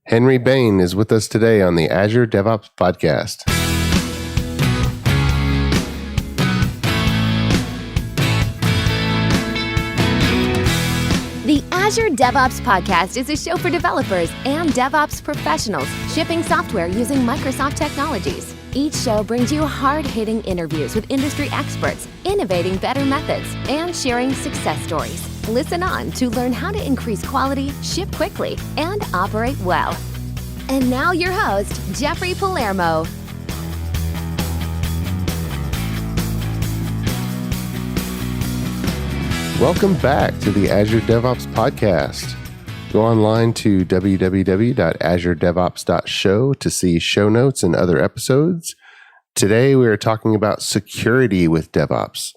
Henry Bain is with us today on the Azure DevOps podcast. The Azure DevOps podcast is a show for developers and DevOps professionals shipping software using Microsoft technologies. Each show brings you hard-hitting interviews with industry experts, innovating better methods, and sharing success stories. Listen on to learn how to increase quality, ship quickly, and operate well. And now your host, Jeffrey Palermo. Welcome back to the Azure DevOps podcast. Go online to www.azuredevops.show to see show notes and other episodes. Today we are talking about security with DevOps.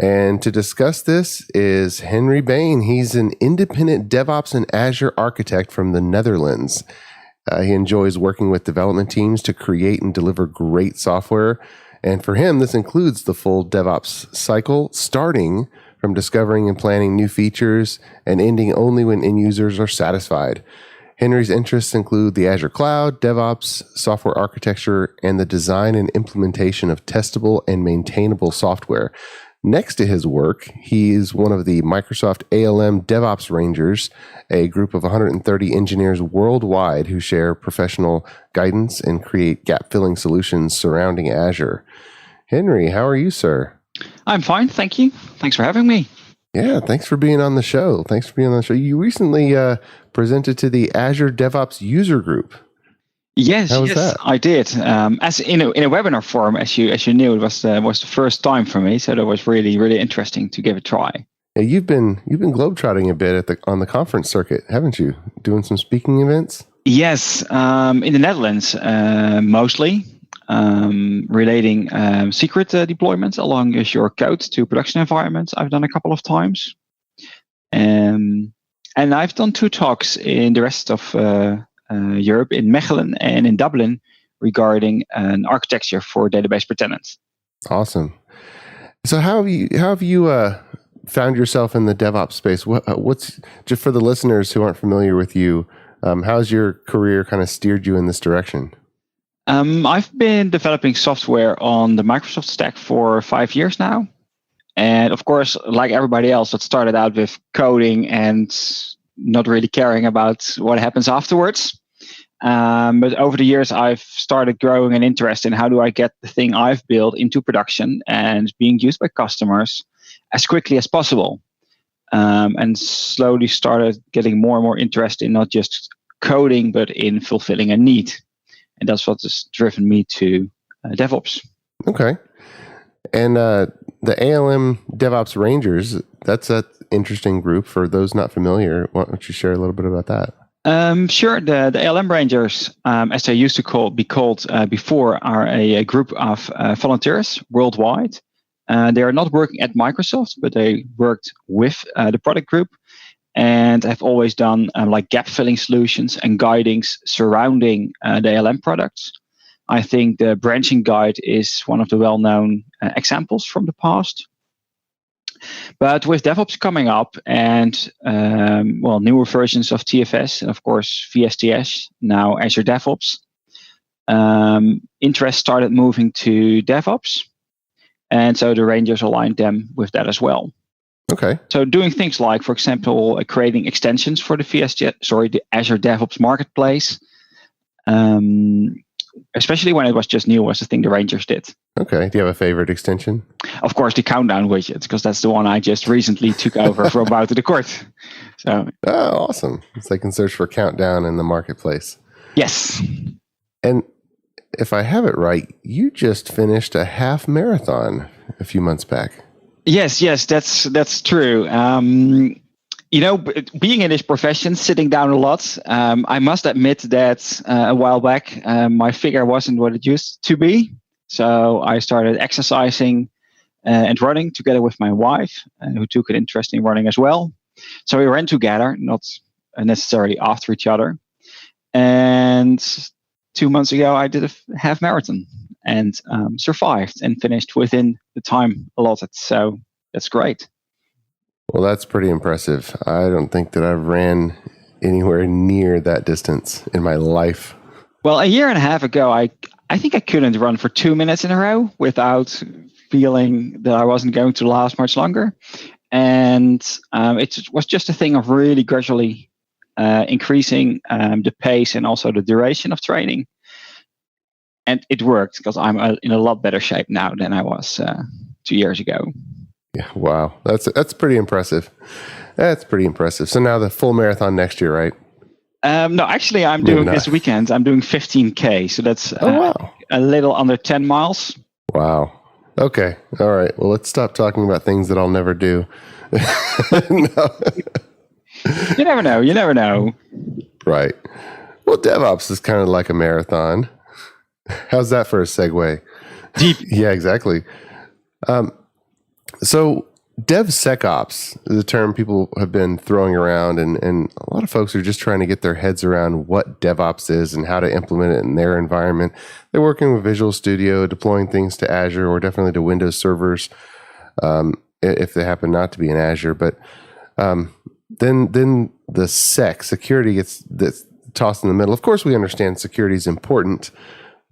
And to discuss this is Henry Bain. He's an independent DevOps and Azure architect from the Netherlands. He enjoys working with development teams to create and deliver great software. And for him, this includes the full DevOps cycle, starting from discovering and planning new features and ending only when end users are satisfied. Henry's interests include the Azure Cloud, DevOps, software architecture, and the design and implementation of testable and maintainable software. Next to his work, he is one of the Microsoft ALM DevOps Rangers, a group of 130 engineers worldwide who share professional guidance and create gap-filling solutions surrounding Azure. Henry, how are you, sir? I'm fine, thank you. Thanks for having me. Yeah, thanks for being on the show. You recently presented to the Azure DevOps user group. Yes, that? I did. As in a webinar form, as you knew, it was the first time for me, so that was really interesting to give a try. Yeah, you've been globetrotting a bit on the conference circuit, haven't you? Doing some speaking events. Yes, in the Netherlands mostly, relating secret deployments along Azure code to production environments. I've done a couple of times, and I've done 2 talks in the rest of Europe, in Mechelen and in Dublin, regarding an architecture for database per tenant. Awesome. So how have you found yourself in the DevOps space? What's just for the listeners who aren't familiar with you? How's your career kind of steered you in this direction? I've been developing software on the Microsoft stack for 5 years now. And of course, like everybody else, it started out with coding and not really caring about what happens afterwards. But over the years, I've started growing an interest in how do I get the thing I've built into production and being used by customers as quickly as possible. And slowly started getting more and more interest in not just coding, but in fulfilling a need. And that's what has driven me to DevOps. Okay. And the ALM DevOps Rangers, that's an interesting group. For those not familiar, why don't you share a little bit about that? Sure. The ALM Rangers, as they used to be called before, are a group of volunteers worldwide. They are not working at Microsoft, but they worked with the product group. And I've always done like gap-filling solutions and guidings surrounding the ALM products. I think the branching guide is one of the well-known examples from the past. But with DevOps coming up and newer versions of TFS and of course VSTS, now Azure DevOps, interest started moving to DevOps. And so the Rangers aligned them with that as well. Okay. So doing things like, for example, creating extensions for the the Azure DevOps Marketplace, especially when it was just new, was the thing the Rangers did. Okay. Do you have a favorite extension? Of course, the countdown widget, because that's the one I just recently took over from About the Court. So. Oh, awesome. So they can search for countdown in the marketplace. Yes. And if I have it right, you just finished a half marathon a few months back. Yes, that's true. Being in this profession, sitting down a lot, I must admit that a while back, my figure wasn't what it used to be. So I started exercising and running together with my wife, who took an interest in running as well. So we ran together, not necessarily after each other. And 2 months ago, I did a half marathon and survived and finished within the time allotted. So that's great. Well, that's pretty impressive. I don't think that I've ran anywhere near that distance in my life. Well, a year and a half ago, I think I couldn't run for 2 minutes in a row without feeling that I wasn't going to last much longer. And it was just a thing of really gradually increasing the pace and also the duration of training. And it worked because I'm in a lot better shape now than I was 2 years ago. Yeah, wow. That's pretty impressive. That's pretty impressive. So now the full marathon next year, right? No, actually, I'm doing this weekend. I'm doing 15K. So that's wow. a little under 10 miles. Wow. Okay. All right. Well, let's stop talking about things that I'll never do. No. You never know. You never know. Right. Well, DevOps is kind of like a marathon. How's that for a segue? Deep. Yeah, exactly. So DevSecOps is a term people have been throwing around, and a lot of folks are just trying to get their heads around what DevOps is and how to implement it in their environment. They're working with Visual Studio, deploying things to Azure or definitely to Windows servers, if they happen not to be in Azure. But then the security gets tossed in the middle. Of course, we understand security is important,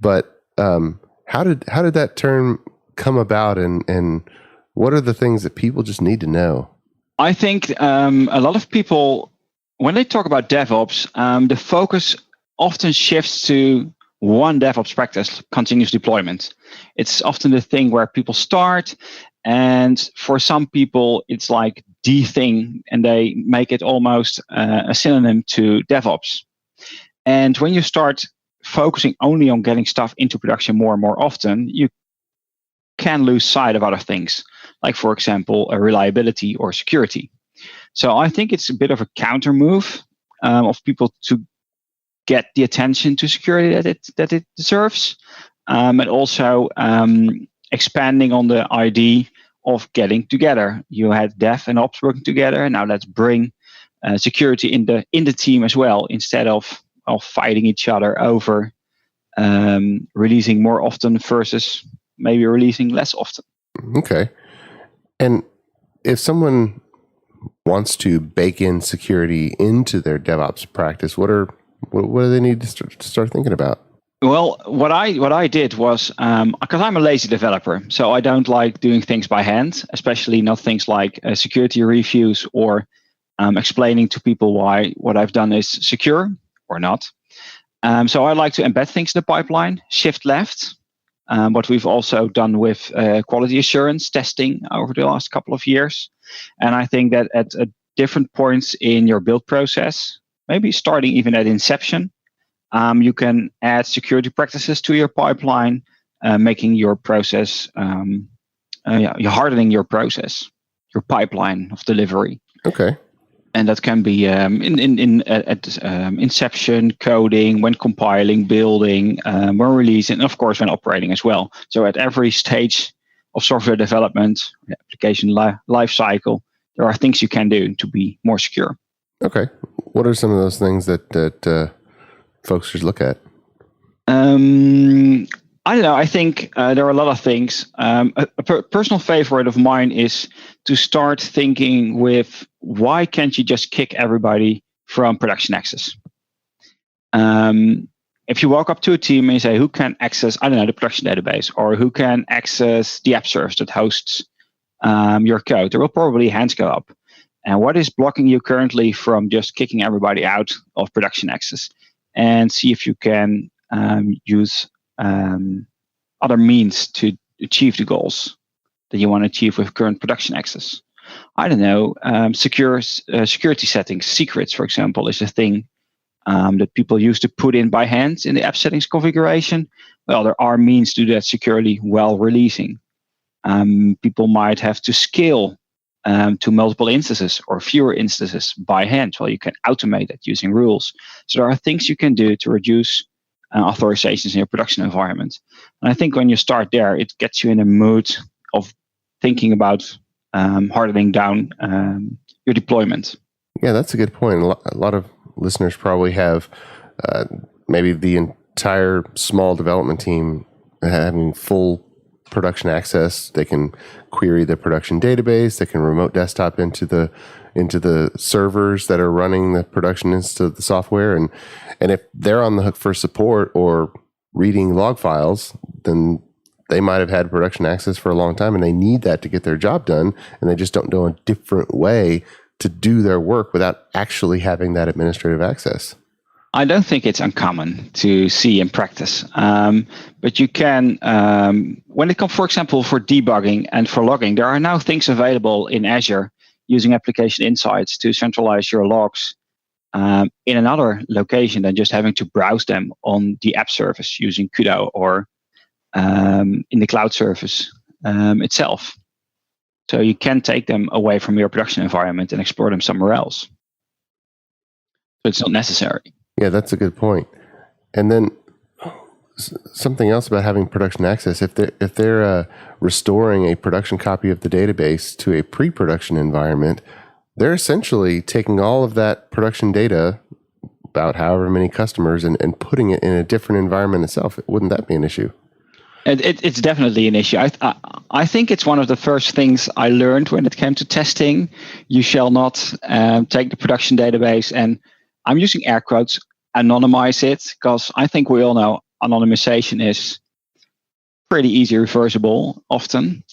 but how did that term come about, and what are the things that people just need to know? I think a lot of people, when they talk about DevOps, the focus often shifts to one DevOps practice, continuous deployment. It's often the thing where people start, and for some people, it's like the thing, and they make it almost a synonym to DevOps. And when you start focusing only on getting stuff into production more and more often, you can lose sight of other things, like, for example, reliability or security. So I think it's a bit of a counter move of people to get the attention to security that it deserves, and also expanding on the idea of getting together. You had Dev and Ops working together, and now let's bring security in the team as well, instead of fighting each other over releasing more often versus maybe releasing less often. Okay. And if someone wants to bake in security into their DevOps practice, what do they need to start thinking about? Well, what I did was, because I'm a lazy developer, so I don't like doing things by hand, especially not things like security reviews or explaining to people why what I've done is secure or not. So I like to embed things in the pipeline, shift left. What we've also done with quality assurance testing over the last couple of years. And I think that at different points in your build process, maybe starting even at inception, you can add security practices to your pipeline, making your process, you're hardening your process, your pipeline of delivery. Okay. And that can be at inception, coding, when compiling, building, when releasing, and of course when operating as well. So at every stage of software development, application lifecycle, there are things you can do to be more secure. Okay. What are some of those things that folks should look at? I don't know. I think there are a lot of things. A personal favorite of mine is to start thinking with, why can't you just kick everybody from production access? If you walk up to a team and you say, who can access, I don't know, the production database, or who can access the app service that hosts your code, there will probably hands go up. And what is blocking you currently from just kicking everybody out of production access? And see if you can use other means to achieve the goals that you want to achieve with current production access. I don't know, security settings, secrets, for example, is a thing that people used to put in by hand in the app settings configuration. Well, there are means to do that securely while releasing. People might have to scale to multiple instances or fewer instances by hand. Well, you can automate that using rules. So there are things you can do to reduce authorizations in your production environment. And I think when you start there, it gets you in a mood of thinking about hardening down your deployment. Yeah, that's a good point. A lot of listeners probably have maybe the entire small development team having full production access. They can query the production database. They can remote desktop into the servers that are running the production instance of the software. And if they're on the hook for support or reading log files, then they might have had production access for a long time, and they need that to get their job done. And they just don't know a different way to do their work without actually having that administrative access. I don't think it's uncommon to see in practice, but you can, when it comes, for example, for debugging and for logging, there are now things available in Azure using application insights to centralize your logs in another location than just having to browse them on the app service using Kudo or in the cloud service itself. So you can take them away from your production environment and explore them somewhere else. So it's not necessary. Yeah, that's a good point. And then something else about having production access, if they're restoring a production copy of the database to a pre-production environment, they're essentially taking all of that production data, about however many customers, and putting it in a different environment itself. Wouldn't that be an issue? It's definitely an issue. I think it's one of the first things I learned when it came to testing. You shall not take the production database and, I'm using air quotes, anonymize it, because I think we all know anonymization is pretty easy reversible often,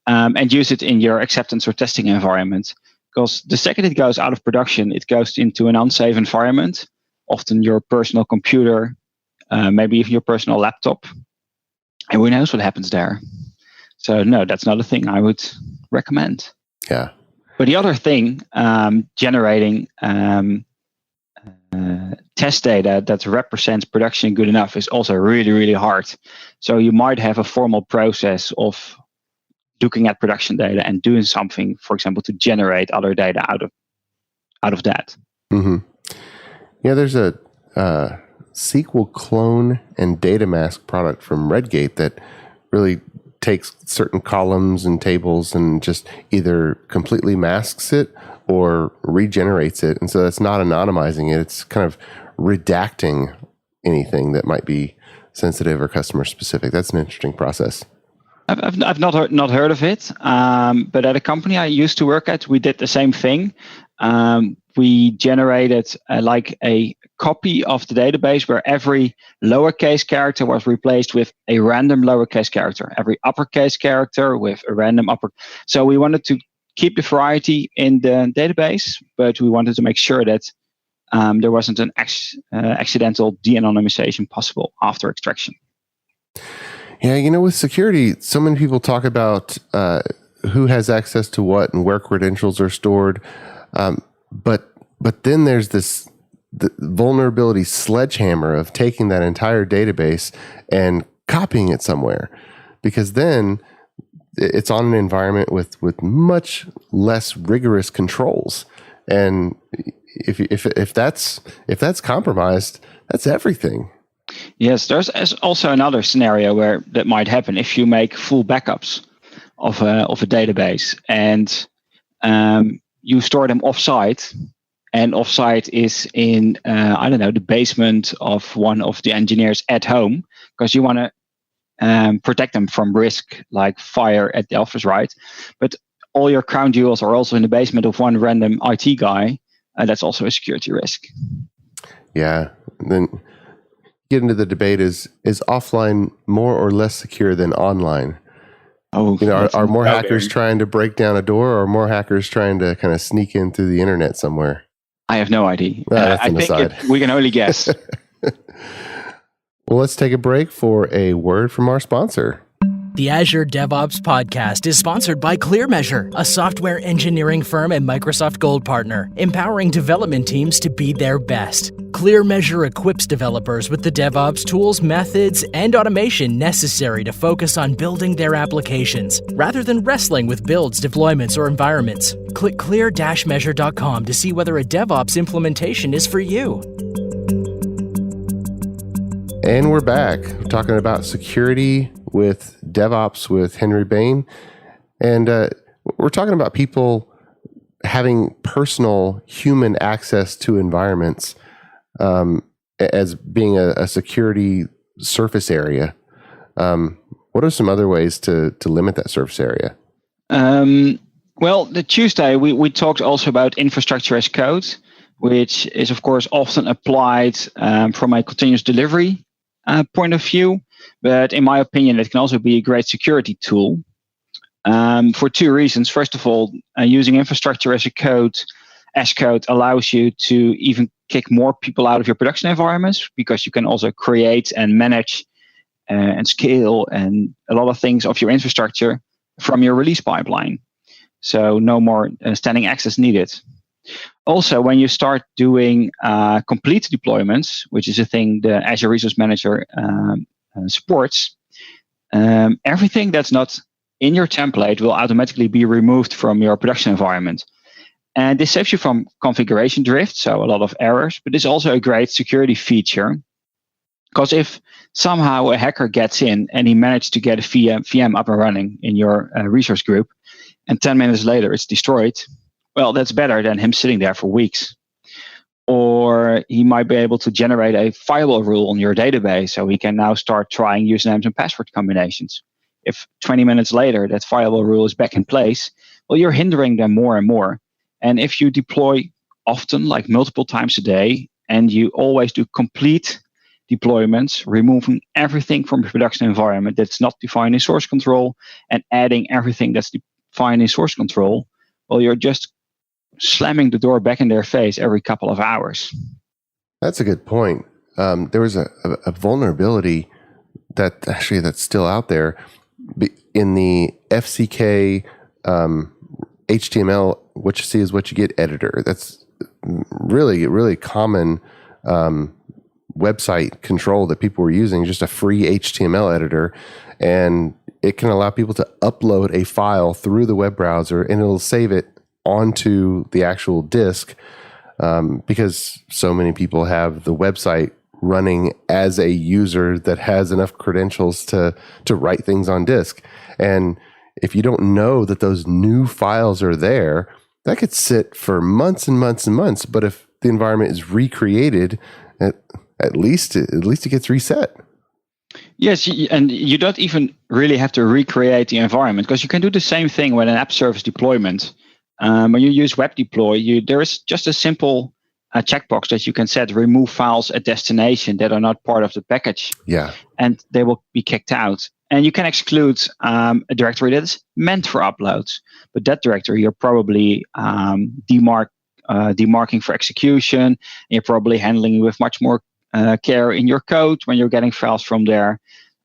and use it in your acceptance or testing environment. Because the second it goes out of production, it goes into an unsafe environment, often your personal computer, maybe even your personal laptop, and who knows what happens there. So no, that's not a thing I would recommend. Yeah. But the other thing, generating test data that represents production good enough is also really, really hard. So you might have a formal process of looking at production data and doing something, for example, to generate other data out of that. Mm-hmm. Yeah, there's a SQL clone and data mask product from Redgate that really takes certain columns and tables and just either completely masks it or regenerates it. And so that's not anonymizing it. It's kind of redacting anything that might be sensitive or customer specific. That's an interesting process. I've not heard of it, but at a company I used to work at, we did the same thing. We generated like a copy of the database where every lowercase character was replaced with a random lowercase character, every uppercase character with a random upper. So we wanted to keep the variety in the database, but we wanted to make sure that there wasn't an accidental de-anonymization possible after extraction. Yeah, with security, so many people talk about who has access to what and where credentials are stored. But then there's the vulnerability sledgehammer of taking that entire database and copying it somewhere, because then it's on an environment with much less rigorous controls. And if that's compromised, that's everything. Yes, there's also another scenario where that might happen if you make full backups of a database and you store them offsite, and offsite is in the basement of one of the engineers at home, because you want to protect them from risk like fire at the office, right? But all your crown jewels are also in the basement of one random IT guy. That's also a security risk. Yeah. Then get into the debate: is offline more or less secure than online? Oh, are more hackers trying to break down a door, or more hackers trying to kind of sneak in through the internet somewhere? I have no idea. That's an aside. We can only guess. Well, let's take a break for a word from our sponsor. The Azure DevOps podcast is sponsored by ClearMeasure, a software engineering firm and Microsoft Gold partner, empowering development teams to be their best. ClearMeasure equips developers with the DevOps tools, methods, and automation necessary to focus on building their applications, rather than wrestling with builds, deployments, or environments. Click clear-measure.com to see whether a DevOps implementation is for you. And we're back. We're talking about security with DevOps with Henry Bain. And we're talking about people having personal human access to environments as being a security surface area. What are some other ways to limit that surface area? Well, the Tuesday we talked also about infrastructure as code, which is of course often applied from a continuous delivery point of view. But in my opinion, it can also be a great security tool for two reasons. First of all, using infrastructure as code allows you to even kick more people out of your production environments, because you can also create and manage and scale and a lot of things of your infrastructure from your release pipeline. So no more standing access needed. Also, when you start doing complete deployments, which is a thing the Azure Resource Manager supports, everything that's not in your template will automatically be removed from your production environment. And this saves you from configuration drift, so a lot of errors, but it's also a great security feature, because if somehow a hacker gets in and he managed to get a VM up and running in your resource group, and 10 minutes later it's destroyed, well, that's better than him sitting there for weeks. Or he might be able to generate a firewall rule on your database, so he can now start trying usernames and password combinations. If 20 minutes later that firewall rule is back in place, well, you're hindering them more and more. And if you deploy often, like multiple times a day, and you always do complete deployments, removing everything from the production environment that's not defined in source control and adding everything that's defined in source control, well, you're just slamming the door back in their face every couple of hours. That's a good point. There was a vulnerability that's still out there in the FCK HTML, what you see is what you get editor. That's really common website control that people were using, just a free HTML editor. And it can allow people to upload a file through the web browser, and it'll save it onto the actual disk, because so many people have the website running as a user that has enough credentials to write things on disk. And if you don't know that those new files are there, that could sit for months and months and months. But if the environment is recreated, at least it gets reset. Yes, and you don't even really have to recreate the environment, because you can do the same thing with an app service deployment. When you use web deploy, there is just a simple checkbox that you can set: remove files at destination that are not part of the package. Yeah, and they will be kicked out. And you can exclude a directory that is meant for uploads, but that directory you're probably demarking for execution. And you're probably handling with much more care in your code when you're getting files from there.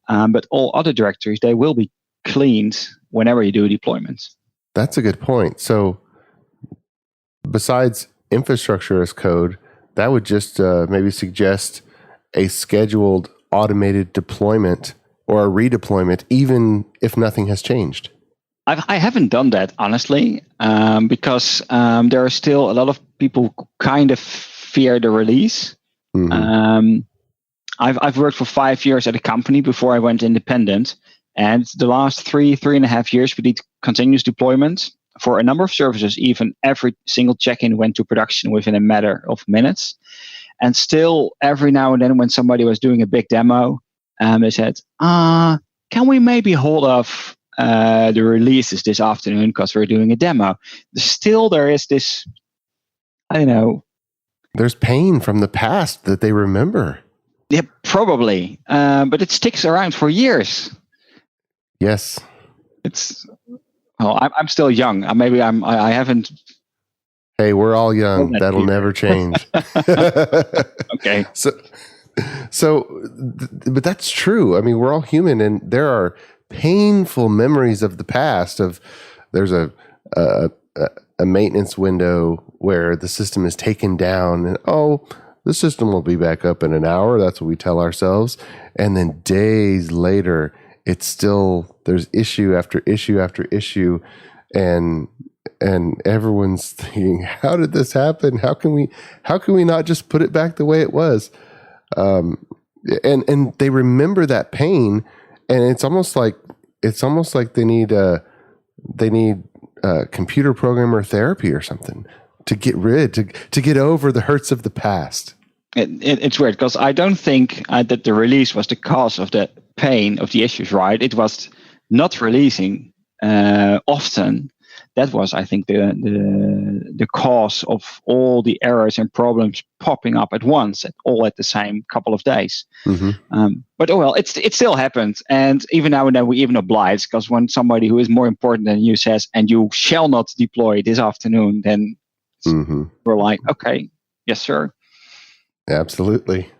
But all other directories, they will be cleaned whenever you do a deployment. That's a good point. So besides infrastructure as code, that would just maybe suggest a scheduled automated deployment or a redeployment, even if nothing has changed. I haven't done that, honestly, because there are still a lot of people who kind of fear the release. Mm-hmm. I've worked for 5 years at a company before I went independent, and the last 3.5 years we did continuous deployment for a number of services. Even every single check-in went to production within a matter of minutes. And still, every now and then, when somebody was doing a big demo, they said, can we maybe hold off the releases this afternoon because we're doing a demo? Still, there is this, I don't know. There's pain from the past that they remember. Yeah, probably. But it sticks around for years. Yes. I'm still young. I haven't. Hey, we're all young. That'll never change. Okay. But that's true. I mean, we're all human, and there are painful memories of the past. There's a maintenance window where the system is taken down, and the system will be back up in an hour. That's what we tell ourselves. And then days later, there's issue after issue after issue, and everyone's thinking, how did this happen? How can we not just put it back the way it was? And they remember that pain, and it's almost like they need computer programmer therapy or something to get over the hurts of the past. It's weird, because I don't think that the release was the cause of the pain of the issues, right? It was not releasing often. That was, I think, the cause of all the errors and problems popping up at once, all at the same couple of days. But oh well, it still happens. And even now and then we even oblige, because when somebody who is more important than you says, and you shall not deploy this afternoon, then we're like, okay, yes, sir. Absolutely.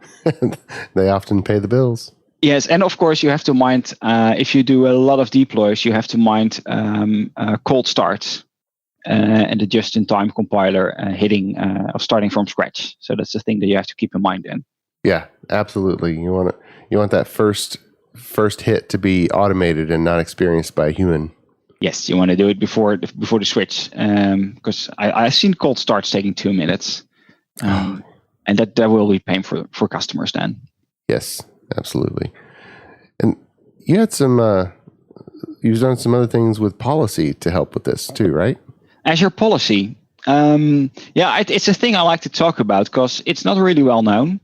They often pay the bills. Yes, and of course you have to mind, if you do a lot of deploys, you have to mind cold starts and the just-in-time compiler hitting or starting from scratch. So that's the thing that you have to keep in mind then. Yeah, absolutely. You want that first hit to be automated and not experienced by a human. Yes, you want to do it before the switch, because I've seen cold starts taking 2 minutes, and that will be painful for customers then. Yes. Absolutely. And you had you've done some other things with policy to help with this too, right? Azure Policy. It's a thing I like to talk about because it's not really well known.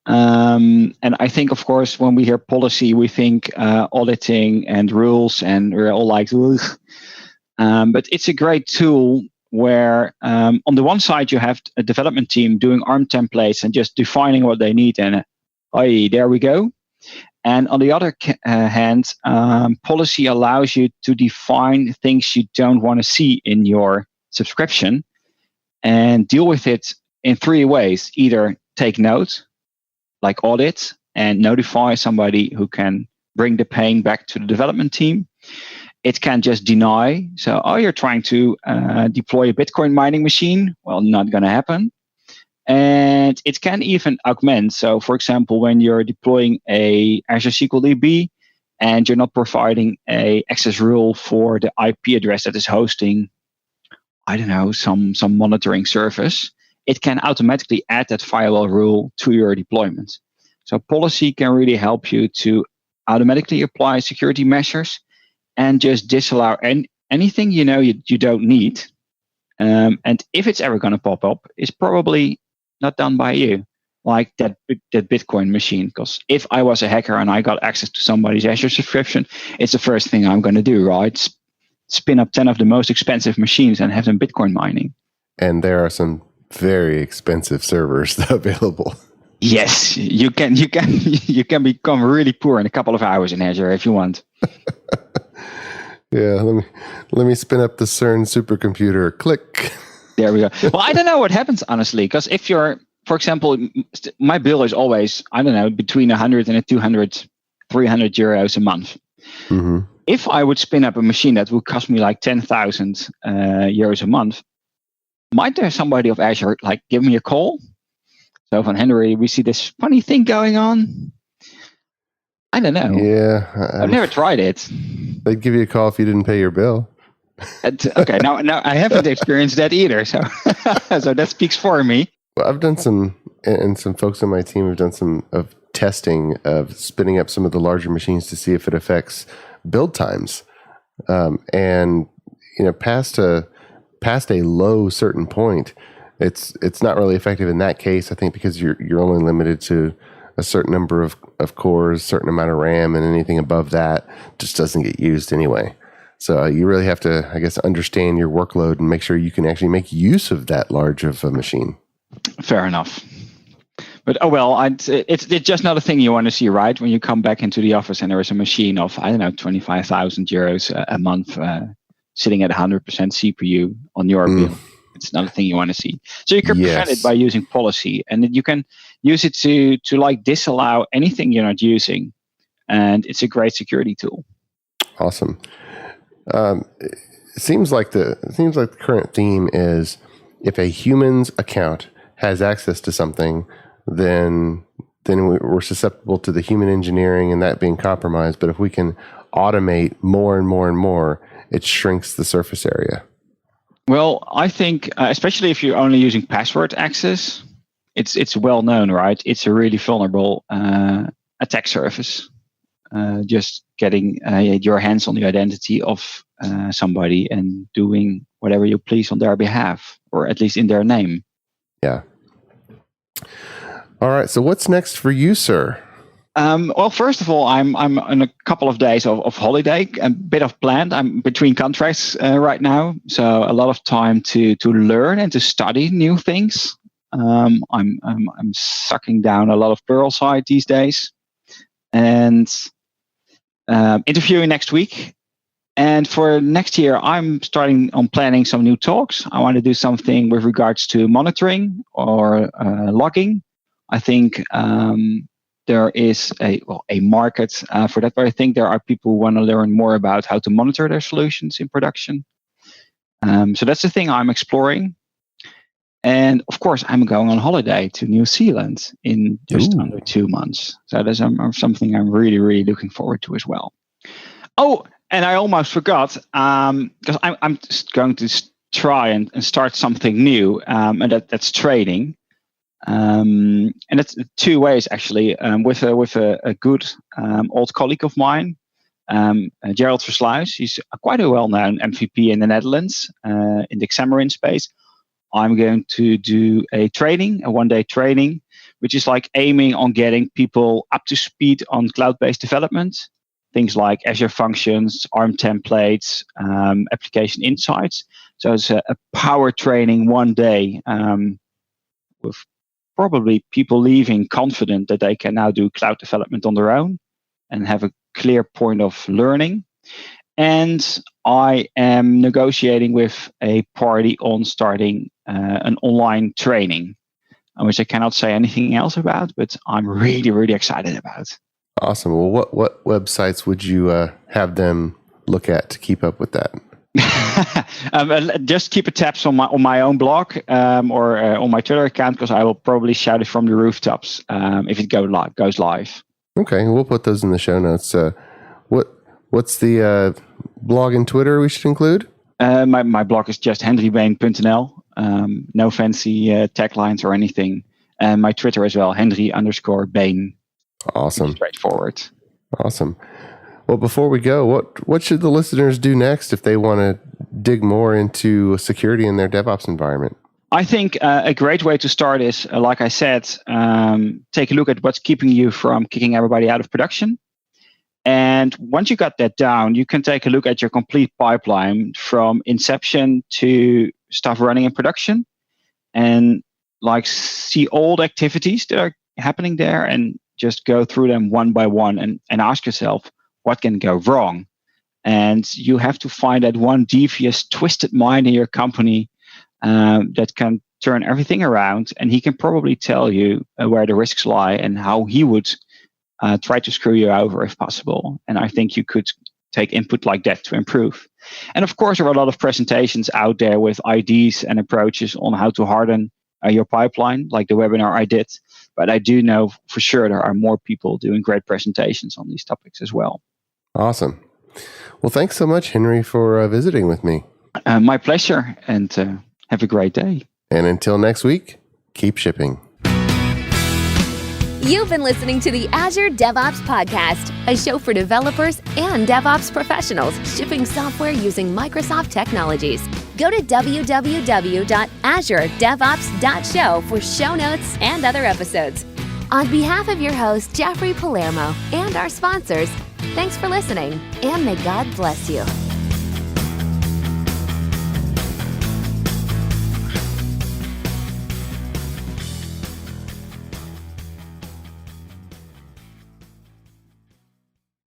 And I think, of course, when we hear policy, we think auditing and rules, and we're all like, ugh. But it's a great tool where on the one side, you have a development team doing ARM templates and just defining what they need, and there we go. And on the other hand, policy allows you to define things you don't want to see in your subscription and deal with it in 3 ways. Either take note, like audit, and notify somebody who can bring the pain back to the development team. It can just deny. So, you're trying to deploy a Bitcoin mining machine. Well, not going to happen. And it can even augment. So, for example, when you're deploying a Azure SQL DB and you're not providing a access rule for the IP address that is hosting, I don't know, some monitoring service, it can automatically add that firewall rule to your deployment. So policy can really help you to automatically apply security measures and just disallow anything you don't need. And if it's ever going to pop up, it's probably not done by you, like that Bitcoin machine. Because if I was a hacker and I got access to somebody's Azure subscription, it's the first thing I'm going to do, right? Spin up 10 of the most expensive machines and have them Bitcoin mining. And there are some very expensive servers available. Yes, you can become really poor in a couple of hours in Azure if you want. Yeah, let me spin up the CERN supercomputer. Click. There we go. Well, I don't know what happens, honestly, because if you're, for example, my bill is always, I don't know, between 100 and 200, 300 euros a month. Mm-hmm. If I would spin up a machine that would cost me like 10,000 euros a month, might there somebody of Azure like give me a call? So van Henry, we see this funny thing going on. I don't know. Yeah. I've never tried it. They'd give you a call if you didn't pay your bill. Okay, now I haven't experienced that either, so so that speaks for me. Well, I've done some folks on my team have done some of testing of spinning up some of the larger machines to see if it affects build times, and past a low certain point, it's not really effective in that case. I think because you're only limited to a certain number of cores, certain amount of RAM, and anything above that just doesn't get used anyway. So you really have to, I guess, understand your workload and make sure you can actually make use of that large of a machine. Fair enough. But it's just not a thing you want to see, right? When you come back into the office and there is a machine of, 25,000 euros a month sitting at 100% CPU on your bill. It's not a thing you want to see. So you can prevent it by using policy, and you can use it to like disallow anything you're not using. And it's a great security tool. Awesome. It seems like the current theme is if a human's account has access to something, then we're susceptible to the human engineering and that being compromised. But if we can automate more and more and more, it shrinks the surface area. Well, I think especially if you're only using password access, it's well known, right? It's a really vulnerable attack surface. Just getting your hands on the identity of somebody and doing whatever you please on their behalf, or at least in their name. Yeah. All right. So what's next for you, sir? Well, first of all, I'm on a couple of days of holiday, a bit of planned. I'm between contracts right now, so a lot of time to learn and to study new things. I'm sucking down a lot of Pluralsight these days, and interviewing next week. And for next year, I'm starting on planning some new talks. I want to do something with regards to monitoring or logging. I think there is a market for that, but I think there are people who want to learn more about how to monitor their solutions in production. So that's the thing I'm exploring. And of course, I'm going on holiday to New Zealand in just under 2 months. So that's something I'm really, really looking forward to as well. Oh, and I almost forgot, because I'm just going to try and start something new, and that's training. And it's 2 ways actually. With a good old colleague of mine, Gerald Versluis. He's quite a well-known MVP in the Netherlands in the Xamarin space. I'm going to do a 1-day training, which is like aiming on getting people up to speed on cloud-based development. Things like Azure Functions, ARM templates, application insights. So it's a power training 1 day with probably people leaving confident that they can now do cloud development on their own and have a clear point of learning. And I am negotiating with a party on starting an online training, which I cannot say anything else about, but I'm really, really excited about. Awesome. Well, what websites would you have them look at to keep up with that? Just keep a tabs on my own blog or on my Twitter account, because I will probably shout it from the rooftops if it goes live. Okay, we'll put those in the show notes. What's the blog and Twitter we should include? My blog is just henrybeen.nl. No fancy taglines or anything. And my Twitter as well, Henry_Been. Awesome. Straightforward. Awesome. Well, before we go, what should the listeners do next if they want to dig more into security in their DevOps environment? I think a great way to start is, like I said, take a look at what's keeping you from kicking everybody out of production. And once you got that down, you can take a look at your complete pipeline from inception to stuff running in production, and like see all the activities that are happening there and just go through them one by one and ask yourself, what can go wrong? And you have to find that one devious, twisted mind in your company that can turn everything around. And he can probably tell you where the risks lie and how he would try to screw you over if possible. And I think you could take input like that to improve. And of course, there are a lot of presentations out there with ideas and approaches on how to harden your pipeline, like the webinar I did. But I do know for sure there are more people doing great presentations on these topics as well. Awesome. Well, thanks so much, Henry, for visiting with me. My pleasure, and have a great day. And until next week, keep shipping. You've been listening to the Azure DevOps Podcast, a show for developers and DevOps professionals shipping software using Microsoft technologies. Go to www.azuredevops.show for show notes and other episodes. On behalf of your host, Jeffrey Palermo, and our sponsors, thanks for listening, and may God bless you.